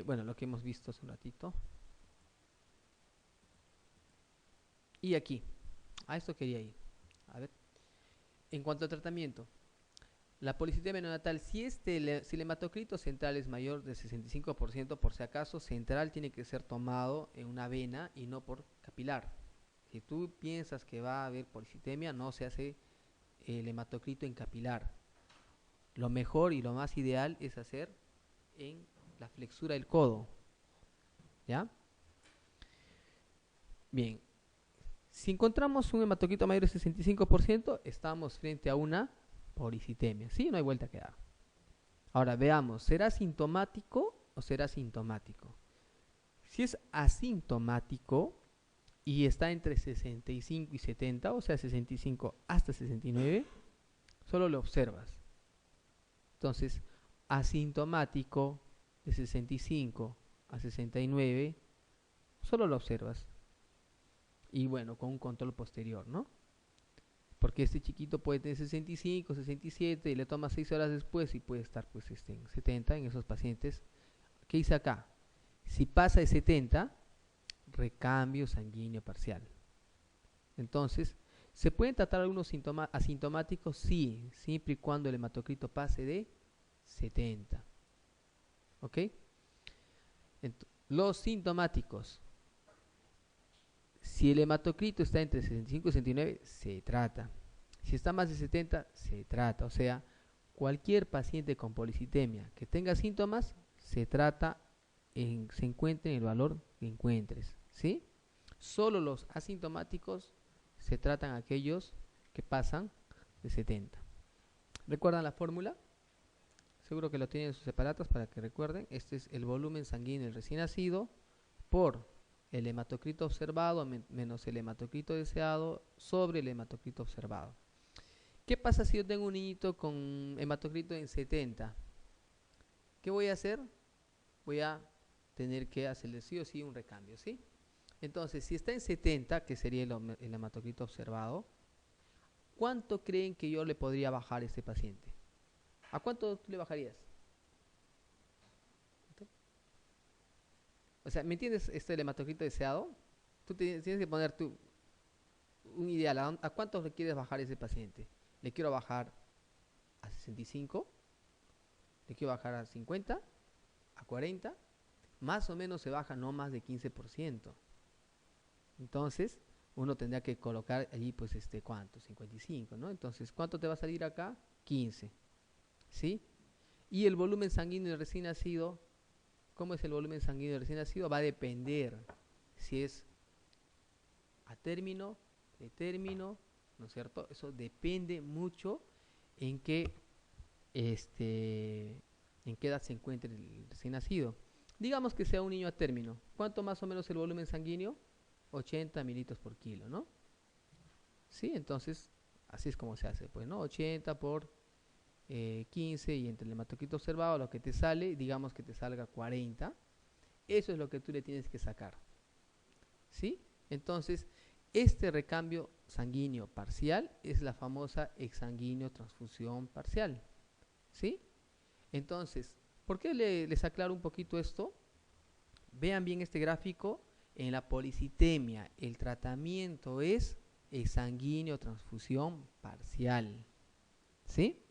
Bueno, lo que hemos visto hace un ratito. Y aquí, a esto quería ir. A ver, en cuanto al tratamiento, la policitemia neonatal, si el hematocrito central es mayor del 65%, por si acaso, central tiene que ser tomado en una vena y no por capilar. Si tú piensas que va a haber policitemia, no se hace el hematocrito en capilar. Lo mejor y lo más ideal es hacer en la flexura del codo. ¿Ya? Bien. Si encontramos un hematocrito mayor del 65%, estamos frente a una policitemia. ¿Sí? No hay vuelta que dar. Ahora veamos, ¿será sintomático o será sintomático? Si es asintomático y está entre 65 y 70, o sea, 65 hasta 69, solo lo observas. Entonces, asintomático de 65 a 69, solo lo observas. Y bueno, con un control posterior, ¿no? Porque este chiquito puede tener 65, 67 y le toma 6 horas después y puede estar pues en 70 en esos pacientes. ¿Qué hice acá? Si pasa de 70, recambio sanguíneo parcial. Entonces, ¿se pueden tratar algunos asintomáticos? Sí, siempre y cuando el hematocrito pase de 70. ¿Ok? Los sintomáticos. Si el hematocrito está entre 65 y 69, se trata. Si está más de 70, se trata. O sea, cualquier paciente con policitemia que tenga síntomas, se trata, se encuentre en el valor que encuentres. ¿Sí? Solo los asintomáticos se tratan aquellos que pasan de 70. ¿Recuerdan la fórmula? Seguro que lo tienen en sus separatas para que recuerden. Este es el volumen sanguíneo del recién nacido por el hematocrito observado menos el hematocrito deseado sobre el hematocrito observado. ¿Qué pasa si yo tengo un niñito con hematocrito en 70? ¿Qué voy a hacer? Voy a tener que hacerle sí o sí un recambio, ¿sí? Entonces, si está en 70, que sería el hematocrito observado, ¿cuánto creen que yo le podría bajar a este paciente? ¿A cuánto tú le bajarías? O sea, ¿me entiendes esto del hematocrito deseado? Tú tienes que poner un ideal. ¿A cuánto le quieres bajar a ese paciente? ¿Le quiero bajar a 65? ¿Le quiero bajar a 50? ¿A 40? Más o menos se baja no más de 15%. Entonces, uno tendría que colocar allí, pues, ¿cuánto? 55, ¿no? Entonces, ¿cuánto te va a salir acá? 15, ¿sí? Y el volumen sanguíneo del recién nacido, ¿cómo es el volumen sanguíneo del recién nacido? Va a depender si es a término, de término, ¿no es cierto? Eso depende mucho en qué, en qué edad se encuentre el recién nacido. Digamos que sea un niño a término. ¿Cuánto más o menos el volumen sanguíneo? 80 mililitros por kilo, ¿no? Sí, entonces, así es como se hace, pues, ¿no? 80 por 15 y entre el hematocrito observado, lo que te sale, digamos que te salga 40. Eso es lo que tú le tienes que sacar, ¿sí? Entonces, este recambio sanguíneo parcial es la famosa exsanguíneo transfusión parcial, ¿sí? Entonces, ¿por qué les aclaro un poquito esto? Vean bien este gráfico. En la policitemia, el tratamiento es exsanguíneo transfusión parcial, ¿sí?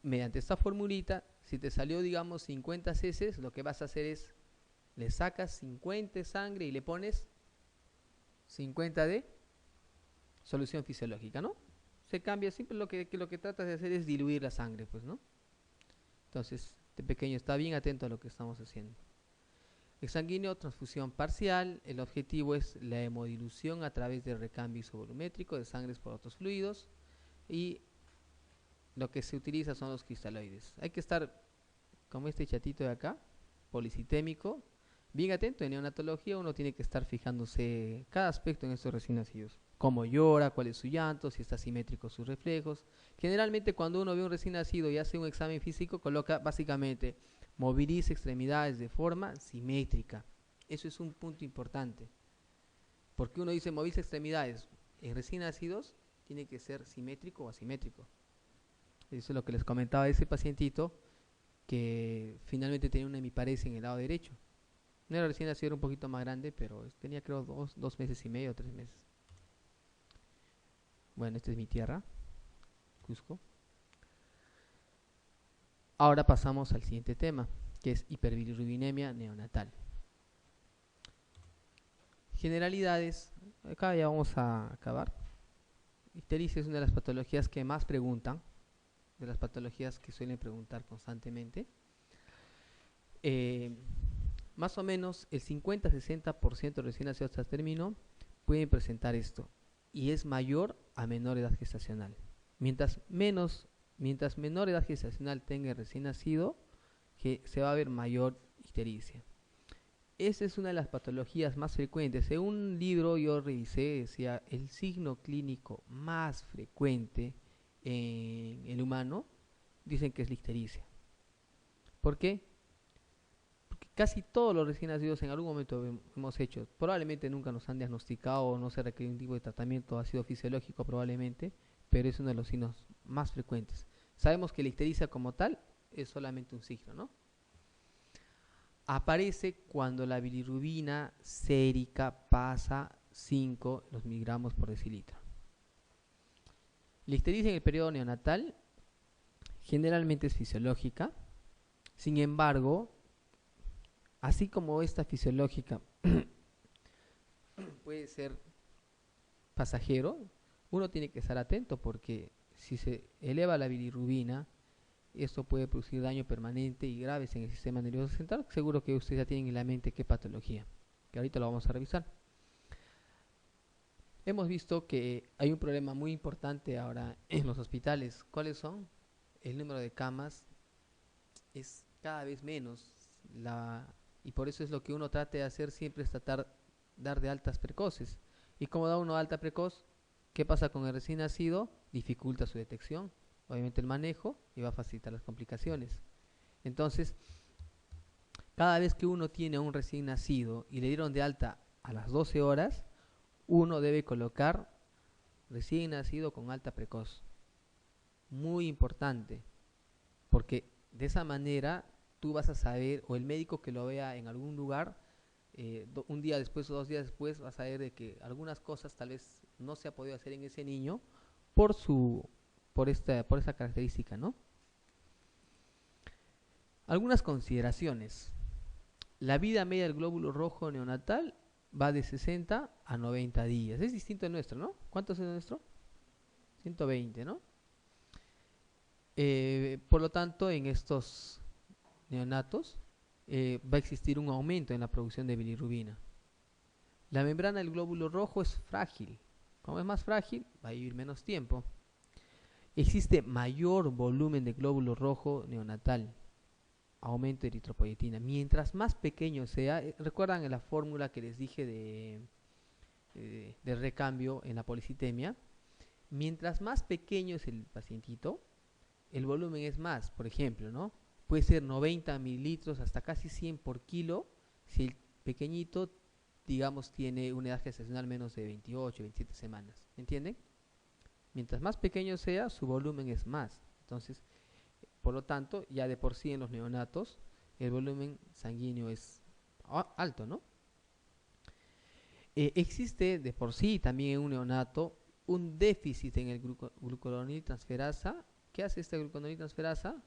Mediante esta formulita, si te salió, digamos, 50 cc, lo que vas a hacer es, le sacas 50 de sangre y le pones 50 de solución fisiológica, ¿no? Se cambia, siempre lo que tratas de hacer es diluir la sangre, pues, ¿no? Entonces, este pequeño está bien atento a lo que estamos haciendo. Exsanguíneo, transfusión parcial, el objetivo es la hemodilución a través del recambio isovolumétrico de sangre por otros fluidos y lo que se utiliza son los cristaloides. Hay que estar, como este chatito de acá, policitémico, bien atento. En neonatología uno tiene que estar fijándose cada aspecto en estos recién nacidos. Cómo llora, cuál es su llanto, si está simétrico sus reflejos. Generalmente cuando uno ve un recién nacido y hace un examen físico, coloca básicamente moviliza extremidades de forma simétrica. Eso es un punto importante. Porque uno dice moviliza extremidades en recién nacidos, tiene que ser simétrico o asimétrico. Eso es lo que les comentaba de ese pacientito que finalmente tenía una hemiparesia en el lado derecho. No era recién nacido, era un poquito más grande, pero tenía creo 2 meses y medio, 3 meses. Bueno, esta es mi tierra, Cusco. Ahora pasamos al siguiente tema, que es hiperbilirrubinemia neonatal. Generalidades, acá ya vamos a acabar. Ictericia es una de las patologías que más preguntan, de las patologías que suelen preguntar constantemente. Más o menos el 50-60% de recién nacidos hasta término pueden presentar esto, y es mayor a menor edad gestacional. Mientras menor edad gestacional tenga el recién nacido, que se va a ver mayor ictericia. Esa es una de las patologías más frecuentes. En un libro yo revisé, decía, el signo clínico más frecuente en el humano, dicen que es la ictericia. ¿Por qué? Porque casi todos los recién nacidos en algún momento hemos hecho, probablemente nunca nos han diagnosticado o no se requiere un tipo de tratamiento, ha sido fisiológico probablemente, pero es uno de los signos más frecuentes. Sabemos que la ictericia como tal es solamente un signo, ¿no? Aparece cuando la bilirrubina sérica pasa 5 miligramos por decilitro. La ictericia en el periodo neonatal generalmente es fisiológica. Sin embargo, así como esta fisiológica puede ser pasajero, uno tiene que estar atento porque si se eleva la bilirrubina, esto puede producir daño permanente y graves en el sistema nervioso central. Seguro que ustedes ya tienen en la mente qué patología, que ahorita lo vamos a revisar. Hemos visto que hay un problema muy importante ahora en los hospitales. ¿Cuáles son? El número de camas es cada vez menos, y por eso es lo que uno trata de hacer siempre, es dar de altas precoces. ¿Y cómo da uno alta precoz? ¿Qué pasa con el recién nacido? Dificulta su detección, obviamente el manejo, y va a facilitar las complicaciones. Entonces, cada vez que uno tiene un recién nacido y le dieron de alta a las 12 horas, uno debe colocar recién nacido con alta precoz. Muy importante, porque de esa manera tú vas a saber, o el médico que lo vea en algún lugar, un día después o 2 días después, vas a ver de que algunas cosas tal vez no se ha podido hacer en ese niño por esta característica, ¿no? Algunas consideraciones. La vida media del glóbulo rojo neonatal va de 60 a 90 días. Es distinto al nuestro, ¿no? ¿Cuánto es el nuestro? 120, ¿no? Por lo tanto, en estos neonatos va a existir un aumento en la producción de bilirrubina. La membrana del glóbulo rojo es frágil. Como es más frágil, va a vivir menos tiempo. Existe mayor volumen de glóbulo rojo neonatal, aumento de eritropoyetina. Mientras más pequeño sea, ¿recuerdan la fórmula que les dije de recambio en la policitemia? Mientras más pequeño es el pacientito, el volumen es más. Por ejemplo, ¿no? Puede ser 90 mililitros hasta casi 100 por kilo si el pequeñito, digamos, tiene una edad gestacional menos de 28, 27 semanas. ¿Entienden? Mientras más pequeño sea, su volumen es más. Entonces, por lo tanto, ya de por sí en los neonatos, el volumen sanguíneo es alto, ¿no? Existe de por sí también en un neonato un déficit en el glucuroniltransferasa. ¿Qué hace esta glucuroniltransferasa?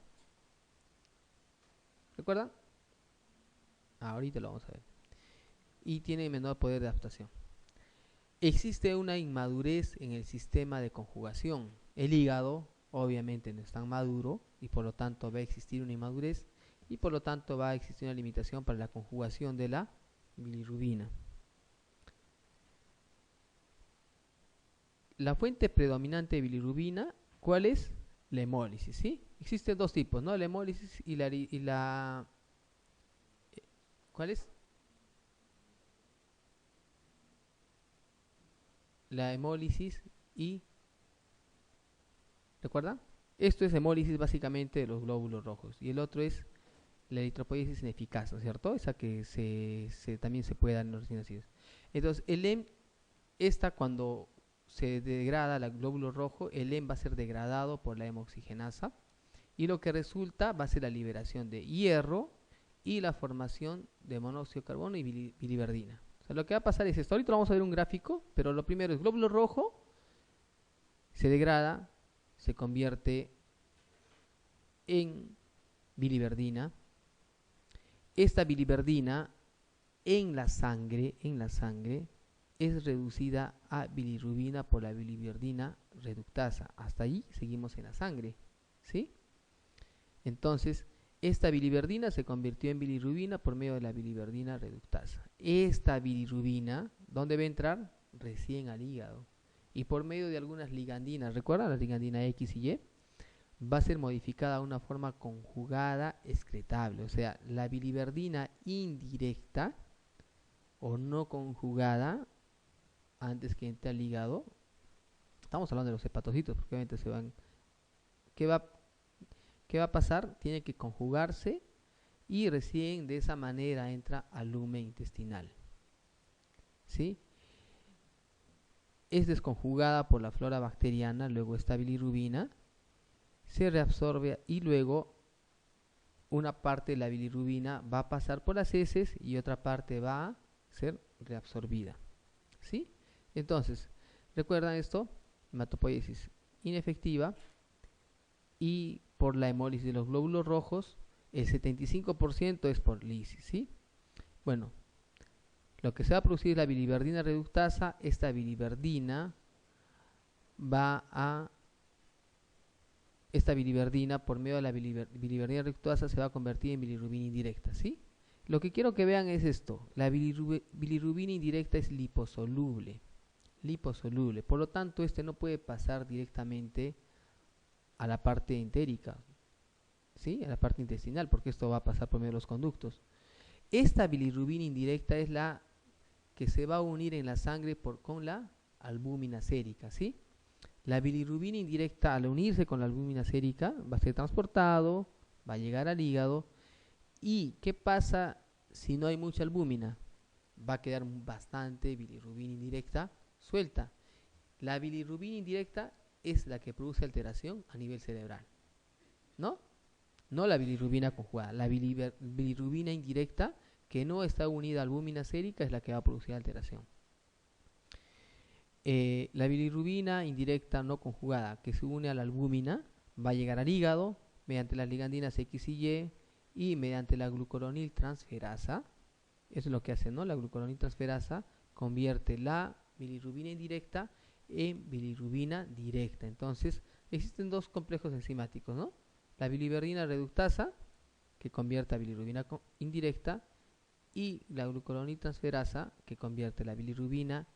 ¿Recuerdan? Ahorita lo vamos a ver. Y tiene menor poder de adaptación. Existe una inmadurez en el sistema de conjugación. El hígado obviamente no es tan maduro y por lo tanto va a existir una inmadurez y por lo tanto va a existir una limitación para la conjugación de la bilirrubina. La fuente predominante de bilirrubina, ¿cuál es? La hemólisis, ¿sí? Existen dos tipos, ¿no? La hemólisis y la ¿cuál es? La hemólisis y... ¿recuerdan? Esto es hemólisis básicamente de los glóbulos rojos y el otro es la eritropoyesis ineficaz, ¿no es cierto? Esa que también se puede dar en los recién nacidos. Entonces, el HEM, cuando se degrada el glóbulo rojo, el HEM va a ser degradado por la hemoxigenasa y lo que resulta va a ser la liberación de hierro y la formación de monóxido de carbono y biliverdina. O sea, lo que va a pasar es esto. Ahorita vamos a ver un gráfico, pero lo primero es glóbulo rojo, se degrada, se convierte en biliverdina. Esta biliverdina en la sangre es reducida a bilirrubina por la biliverdina reductasa. Hasta ahí seguimos en la sangre, ¿sí? Entonces, esta biliverdina se convirtió en bilirrubina por medio de la biliverdina reductasa. Esta bilirrubina, ¿dónde va a entrar? Recién al hígado. Y por medio de algunas ligandinas, ¿recuerdan? La ligandina X y Y, va a ser modificada a una forma conjugada excretable. O sea, la biliverdina indirecta o no conjugada, antes que entre al hígado, estamos hablando de los hepatocitos, porque obviamente se van... ¿Qué va a pasar? Tiene que conjugarse y recién de esa manera entra al lumen intestinal, ¿sí? Es desconjugada por la flora bacteriana, luego esta bilirrubina se reabsorbe y luego una parte de la bilirrubina va a pasar por las heces y otra parte va a ser reabsorbida, ¿sí? Entonces, ¿recuerdan esto? Hematopoiesis inefectiva, y por la hemólisis de los glóbulos rojos, el 75% es por lisis, ¿sí? Bueno, lo que se va a producir es la biliverdina reductasa. Esta biliverdina por medio de la biliverdina reductasa se va a convertir en bilirrubina indirecta, ¿sí? Lo que quiero que vean es esto. La bilirrubina indirecta es liposoluble. Por lo tanto, este no puede pasar directamente a la parte entérica, ¿sí? A la parte intestinal, porque esto va a pasar por medio de los conductos. Esta bilirrubina indirecta es la que se va a unir en la sangre con la albúmina sérica, ¿sí? La bilirrubina indirecta, al unirse con la albúmina sérica, va a ser transportado, va a llegar al hígado. ¿Y qué pasa si no hay mucha albúmina? Va a quedar bastante bilirrubina indirecta suelta. La bilirrubina indirecta es la que produce alteración a nivel cerebral, ¿no? No la bilirrubina conjugada. La bilirrubina indirecta, que no está unida a albúmina sérica, es la que va a producir alteración. La bilirrubina indirecta no conjugada, que se une a la albúmina, va a llegar al hígado mediante las ligandinas X y Y mediante la glucuronil transferasa. Eso es lo que hace, ¿no? La glucuronil transferasa convierte la bilirrubina indirecta en bilirrubina directa. Entonces, existen dos complejos enzimáticos, ¿no? La biliverdina reductasa, que convierte a bilirrubina indirecta, y la glucuronil transferasa, que convierte la bilirrubina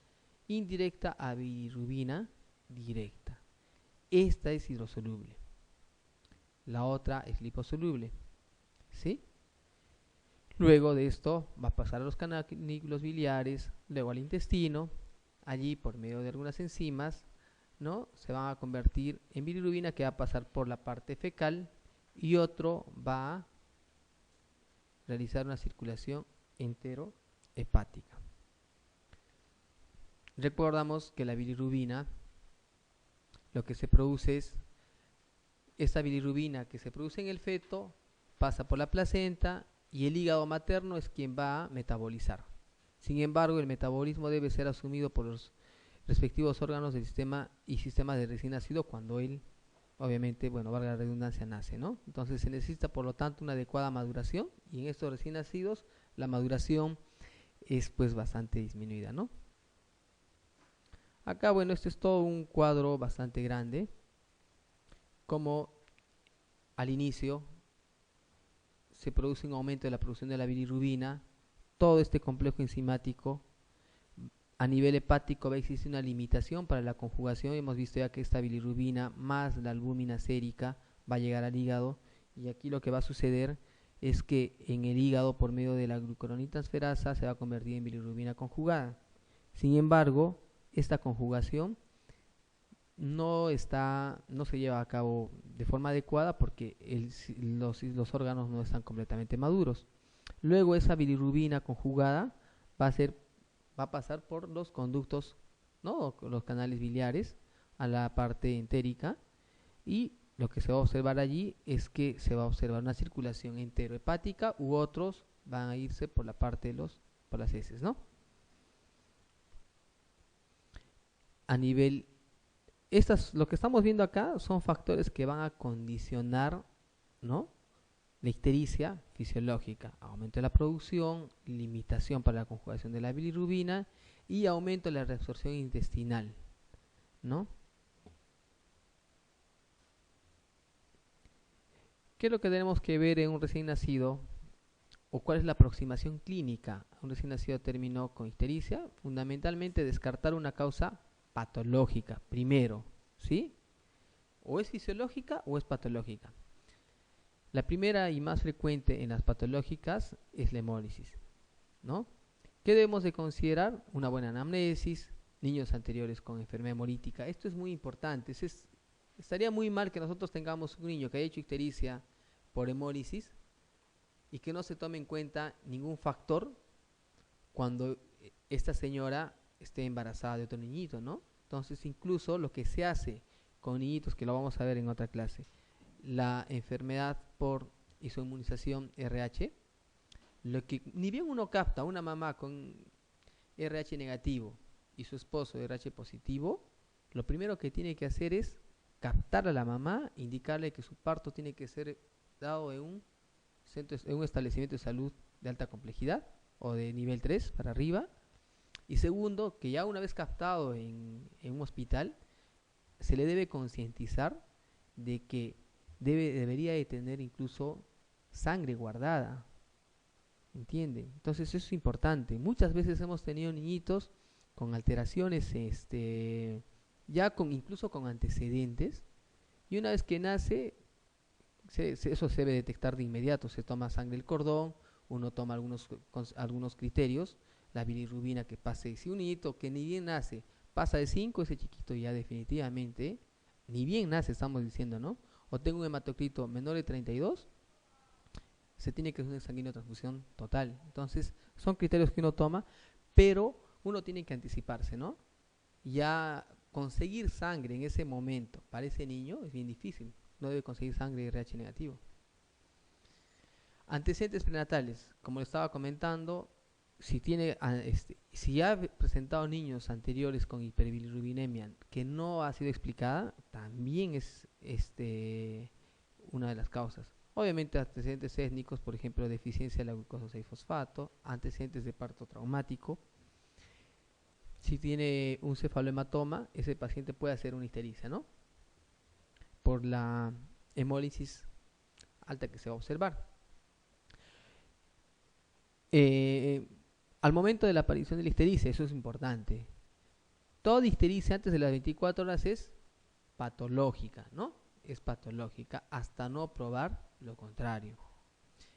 indirecta a bilirrubina directa. Esta es hidrosoluble. La otra es liposoluble, ¿sí? Luego de esto va a pasar a los canáculos biliares, luego al intestino. Allí, por medio de algunas enzimas, ¿no? Se van a convertir en bilirrubina, que va a pasar por la parte fecal, y otro va a realizar una circulación enterohepática. Recordamos que la bilirrubina, lo que se produce es, esta bilirrubina que se produce en el feto, pasa por la placenta y el hígado materno es quien va a metabolizar. Sin embargo, el metabolismo debe ser asumido por los respectivos órganos del sistema y sistemas de recién nacido cuando él, obviamente, bueno, valga la redundancia, nace, ¿no? Entonces se necesita, por lo tanto, una adecuada maduración, y en estos recién nacidos la maduración es pues bastante disminuida, ¿no? Acá, bueno, este es todo un cuadro bastante grande, como al inicio se produce un aumento de la producción de la bilirrubina. Todo este complejo enzimático a nivel hepático va a existir una limitación para la conjugación. Hemos visto ya que esta bilirrubina más la albúmina sérica va a llegar al hígado, y aquí lo que va a suceder es que en el hígado, por medio de la glucuronil transferasa, se va a convertir en bilirrubina conjugada. Sin embargo, esta conjugación no se lleva a cabo de forma adecuada porque los órganos no están completamente maduros. Luego esa bilirrubina conjugada va a pasar por los conductos, ¿no? Los canales biliares a la parte entérica, y lo que se va a observar allí es que se va a observar una circulación enterohepática u otros van a irse por la parte de por las heces, ¿no? A nivel, lo que estamos viendo acá son factores que van a condicionar, ¿no?, la ictericia fisiológica, aumento de la producción, limitación para la conjugación de la bilirrubina y aumento de la reabsorción intestinal, ¿no? ¿Qué es lo que tenemos que ver en un recién nacido? ¿O cuál es la aproximación clínica? Un recién nacido terminó con ictericia, fundamentalmente descartar una causa patológica, primero, ¿sí? O es fisiológica o es patológica. La primera y más frecuente en las patológicas es la hemólisis, ¿no? ¿Qué debemos de considerar? Una buena anamnesis, niños anteriores con enfermedad hemolítica. Esto es muy importante. Estaría muy mal que nosotros tengamos un niño que haya hecho ictericia por hemólisis y que no se tome en cuenta ningún factor cuando esta señora esté embarazada de otro niñito, ¿no? Entonces, incluso lo que se hace con niñitos, que lo vamos a ver en otra clase, la enfermedad por isoinmunización RH, lo que ni bien uno capta una mamá con RH negativo y su esposo RH positivo, lo primero que tiene que hacer es captar a la mamá, indicarle que su parto tiene que ser dado en un establecimiento de salud de alta complejidad o de nivel 3 para arriba, y segundo, que ya una vez captado en un hospital, se le debe concientizar de que debería de tener incluso sangre guardada, ¿entiende? Entonces eso es importante. Muchas veces hemos tenido niñitos con alteraciones, incluso con antecedentes, y una vez que nace, eso se debe detectar de inmediato. Se toma sangre del cordón, uno toma algunos criterios, la bilirrubina que pase. Si un niñito que ni bien nace pasa de 5, ese chiquito ya definitivamente, ni bien nace, estamos diciendo, ¿no? O tengo un hematocrito menor de 32, se tiene que hacer una sanguíneo transfusión total. Entonces, son criterios que uno toma, pero uno tiene que anticiparse, ¿no? Ya conseguir sangre en ese momento para ese niño es bien difícil. No debe conseguir sangre de RH negativo. Antecedentes prenatales, como le estaba comentando, si ha presentado niños anteriores con hiperbilirrubinemia que no ha sido explicada, también es una de las causas. Obviamente antecedentes étnicos, por ejemplo, deficiencia de la glucosa 6-fosfato, antecedentes de parto traumático. Si tiene un cefalohematoma, ese paciente puede hacer una ictericia, ¿no? Por la hemólisis alta que se va a observar. Al momento de la aparición de la ictericia, eso es importante. Toda ictericia antes de las 24 horas es patológica, ¿no? Es patológica hasta no probar lo contrario.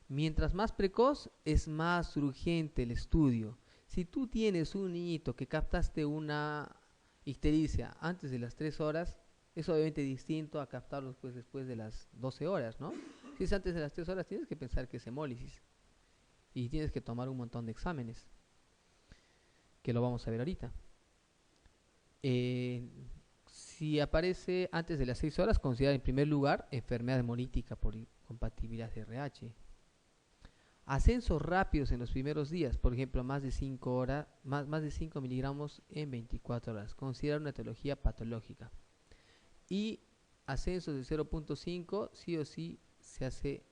Mientras más precoz, es más urgente el estudio. Si tú tienes un niñito que captaste una ictericia antes de las 3 horas, es obviamente distinto a captarlo después de las 12 horas, ¿no? Si es antes de las 3 horas, tienes que pensar que es hemólisis. Y tienes que tomar un montón de exámenes, que lo vamos a ver ahorita. Si aparece antes de las 6 horas, considera en primer lugar enfermedad hemolítica por incompatibilidad de RH. Ascensos rápidos en los primeros días, por ejemplo, más de 5 miligramos en 24 horas. Considera una etiología patológica. Y ascensos de 0.5, sí o sí se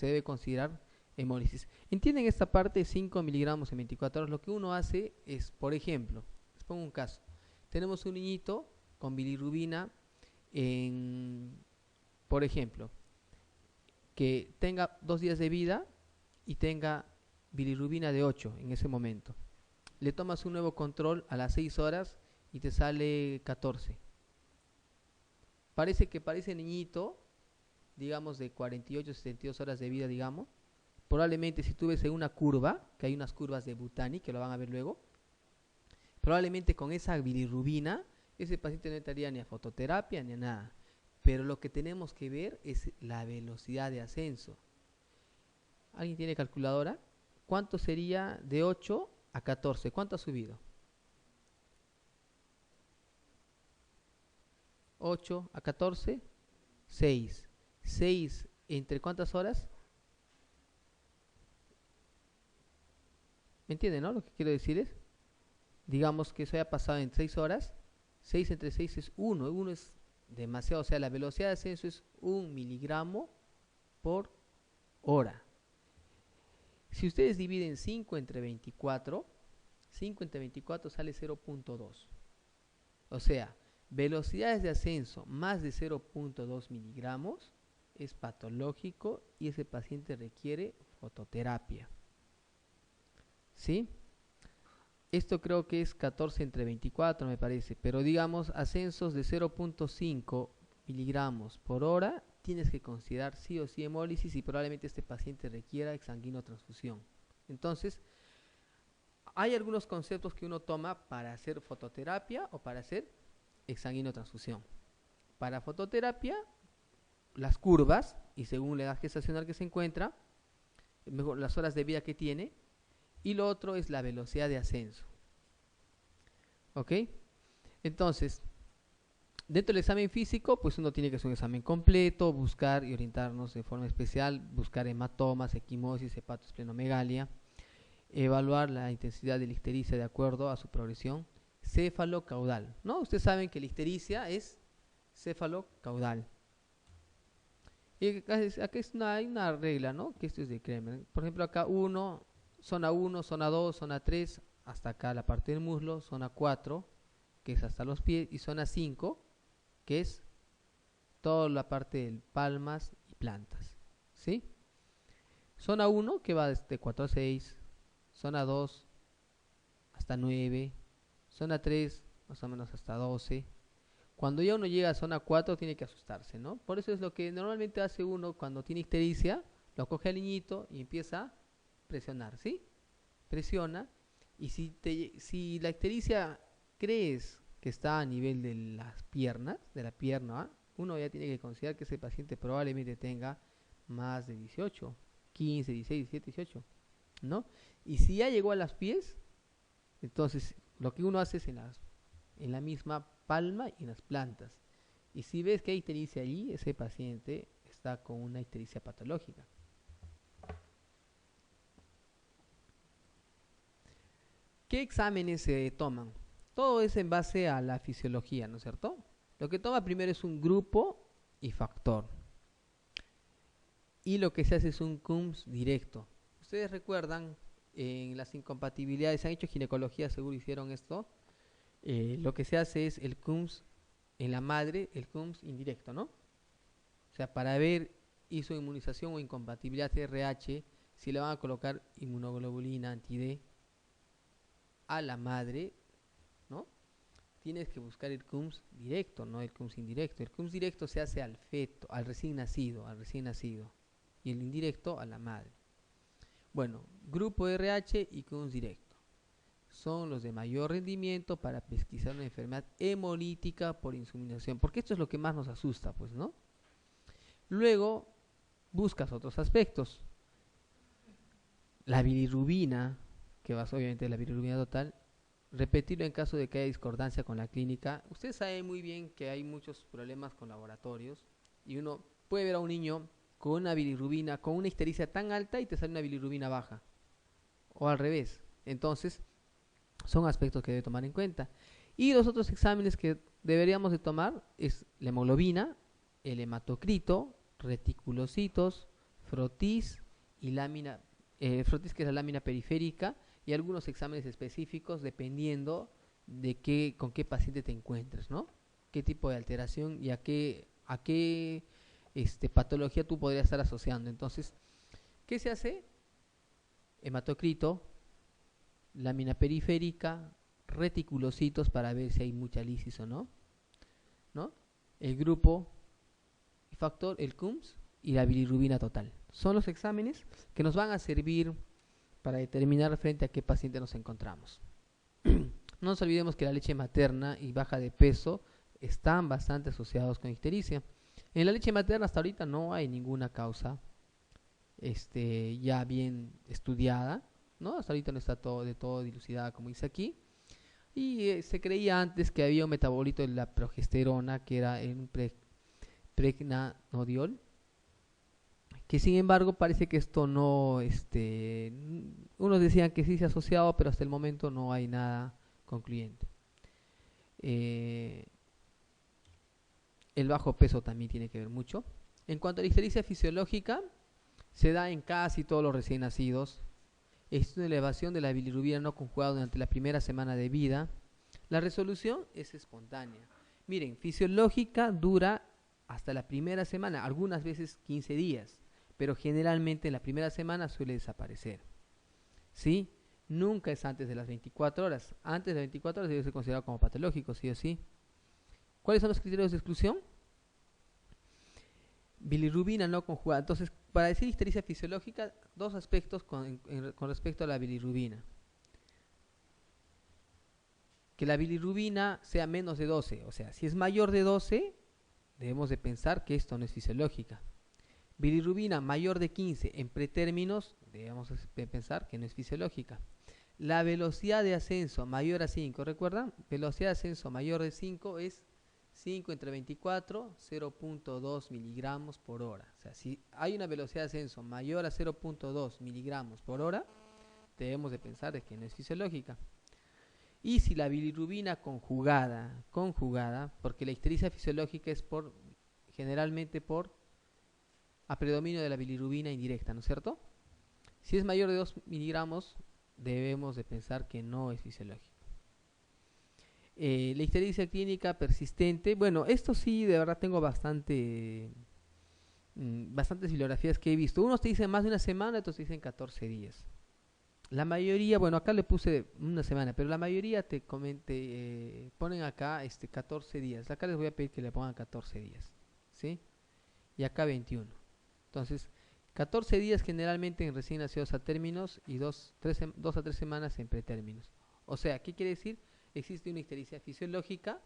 debe considerar hemólisis. ¿Entienden esta parte? 5 miligramos en 24 horas. Lo que uno hace es, por ejemplo, les pongo un caso. Tenemos un niñito con bilirrubina por ejemplo, que tenga 2 días de vida y tenga bilirrubina de 8 en ese momento. Le tomas un nuevo control a las 6 horas y te sale 14. Parece que para ese niñito, digamos de 48, 72 horas de vida, digamos, probablemente si tú ves en una curva, que hay unas curvas de Butani, que lo van a ver luego, probablemente con esa bilirrubina, ese paciente no estaría ni a fototerapia ni a nada. Pero lo que tenemos que ver es la velocidad de ascenso. ¿Alguien tiene calculadora? ¿Cuánto sería de 8 a 14? ¿Cuánto ha subido? 8 a 14, 6. 6 entre cuántas horas? ¿Me entienden, no? Lo que quiero decir es, digamos que eso haya pasado en 6 horas, 6 entre 6 es 1, 1 es demasiado, o sea, la velocidad de ascenso es 1 miligramo por hora. Si ustedes dividen 5 entre 24, 5 entre 24 sale 0.2. O sea, velocidades de ascenso más de 0.2 miligramos es patológico y ese paciente requiere fototerapia. ¿Sí? Esto creo que es 14 entre 24, me parece. Pero digamos, ascensos de 0.5 miligramos por hora, tienes que considerar sí o sí hemólisis y probablemente este paciente requiera exsanguinotransfusión. Entonces, hay algunos conceptos que uno toma para hacer fototerapia o para hacer exsanguinotransfusión. Para fototerapia, las curvas, y según la edad gestacional que se encuentra, mejor las horas de vida que tiene, y lo otro es la velocidad de ascenso. ¿Ok? Entonces, dentro del examen físico, pues uno tiene que hacer un examen completo, buscar y orientarnos de forma especial, buscar hematomas, equimosis, hepatosplenomegalia, evaluar la intensidad de la ictericia de acuerdo a su progresión céfalo-caudal, ¿no? Ustedes saben que la ictericia es céfalo-caudal. Y acá hay una regla, ¿no? Que esto es de Kremer. Por ejemplo, acá zona 1, zona 2, zona 3, hasta acá la parte del muslo, zona 4, que es hasta los pies, y zona 5, que es toda la parte de palmas y plantas, ¿sí? Zona 1, que va desde 4 a 6, zona 2 hasta 9, zona 3 más o menos hasta 12. Cuando ya uno llega a zona 4 tiene que asustarse, ¿no? Por eso es lo que normalmente hace uno cuando tiene ictericia, lo coge al niñito y empieza a presionar, ¿sí? Presiona, y si la ictericia crees que está a nivel de las piernas, de la pierna, uno ya tiene que considerar que ese paciente probablemente tenga más de 18, 15, 16, 17, 18, ¿no? Y si ya llegó a los pies, entonces lo que uno hace es en la misma palma y en las plantas. Y si ves que hay ictericia allí, ese paciente está con una ictericia patológica. ¿Qué exámenes se toman? Todo es en base a la fisiología, ¿no es cierto? Lo que toma primero es un grupo y factor. Y lo que se hace es un CUMS directo. Ustedes recuerdan, en las incompatibilidades, han hecho ginecología, seguro hicieron esto. Lo que se hace es el CUMS en la madre, el CUMS indirecto, ¿no? O sea, para ver isoinmunización o incompatibilidad RH, si le van a colocar inmunoglobulina anti-D a la madre, ¿no? Tienes que buscar el CUMS directo, no el CUMS indirecto. El CUMS directo se hace al feto, al recién nacido, y el indirecto a la madre. Bueno, grupo RH y CUMS directo son los de mayor rendimiento para pesquisar una enfermedad hemolítica por insuminación, porque esto es lo que más nos asusta, pues, ¿no? Luego buscas otros aspectos. La bilirrubina, que vas obviamente de la bilirrubina total, repetirlo en caso de que haya discordancia con la clínica. Ustedes saben muy bien que hay muchos problemas con laboratorios y uno puede ver a un niño con una bilirrubina, con una ictericia tan alta y te sale una bilirrubina baja, o al revés. Entonces, son aspectos que debe tomar en cuenta. Y los otros exámenes que deberíamos de tomar es la hemoglobina, el hematocrito, reticulocitos, frotis y lámina, frotis, que es la lámina periférica, y algunos exámenes específicos dependiendo de con qué paciente te encuentres, ¿no? Qué tipo de alteración y a qué patología tú podrías estar asociando. Entonces, ¿qué se hace? Hematocrito, lámina periférica, reticulocitos para ver si hay mucha lisis o no, ¿no? El grupo y factor, el CUMS y la bilirrubina total. Son los exámenes que nos van a servir para determinar frente a qué paciente nos encontramos. No nos olvidemos que la leche materna y baja de peso están bastante asociados con ictericia. En la leche materna hasta ahorita no hay ninguna causa ya bien estudiada, ¿no? Hasta ahorita no está todo dilucidada como dice aquí. Y se creía antes que había un metabolito de la progesterona que era un pregnanolol, que sin embargo parece que esto no, unos decían que sí se ha asociado, pero hasta el momento no hay nada concluyente. Eh, el bajo peso también tiene que ver mucho. En cuanto a la ictericia fisiológica, se da en casi todos los recién nacidos. Es una elevación de la bilirrubina no conjugada durante la primera semana de vida. La resolución es espontánea. Miren, fisiológica dura hasta la primera semana, algunas veces 15 días, pero generalmente en la primera semana suele desaparecer. ¿Sí? Nunca es antes de las 24 horas. Antes de las 24 horas debe ser considerado como patológico, sí o sí. ¿Cuáles son los criterios de exclusión? Bilirrubina no conjugada. Entonces, para decir ictericia fisiológica, dos aspectos con respecto a la bilirrubina. Que la bilirrubina sea menos de 12. O sea, si es mayor de 12, debemos de pensar que esto no es fisiológica. Bilirrubina mayor de 15 en pretérminos, debemos de pensar que no es fisiológica. La velocidad de ascenso mayor a 5, ¿recuerdan? Velocidad de ascenso mayor de 5 es 5 entre 24, 0.2 miligramos por hora. O sea, si hay una velocidad de ascenso mayor a 0.2 miligramos por hora, debemos de pensar de que no es fisiológica. Y si la bilirrubina conjugada, porque la ictericia fisiológica es generalmente por a predominio de la bilirrubina indirecta, ¿no es cierto? Si es mayor de 2 miligramos, debemos de pensar que no es fisiológico. La ictericia clínica persistente, bueno, esto sí, de verdad tengo bastantes bibliografías que he visto. Unos te dicen más de una semana, otros te dicen 14 días. La mayoría, bueno, acá le puse una semana, pero la mayoría ponen acá 14 días. Acá les voy a pedir que le pongan 14 días, ¿sí? Y acá 21. Entonces, 14 días generalmente en recién nacidos a términos y 2 a 3 semanas en pretérminos. O sea, ¿qué quiere decir? Existe una ictericia fisiológica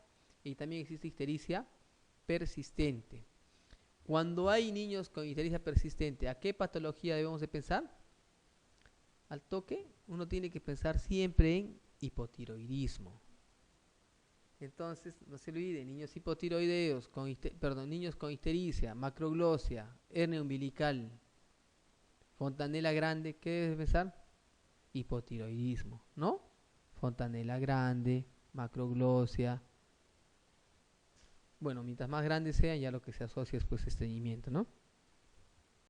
y también existe ictericia persistente. Cuando hay niños con ictericia persistente, ¿a qué patología debemos de pensar? Al toque, uno tiene que pensar siempre en hipotiroidismo. Entonces, no se olviden, niños hipotiroideos, niños con ictericia, macroglosia, hernia umbilical, fontanela grande, ¿qué debes pensar? Hipotiroidismo, ¿no? Fontanela grande, macroglosia. Bueno, mientras más grande sea, ya lo que se asocia es pues estreñimiento, ¿no?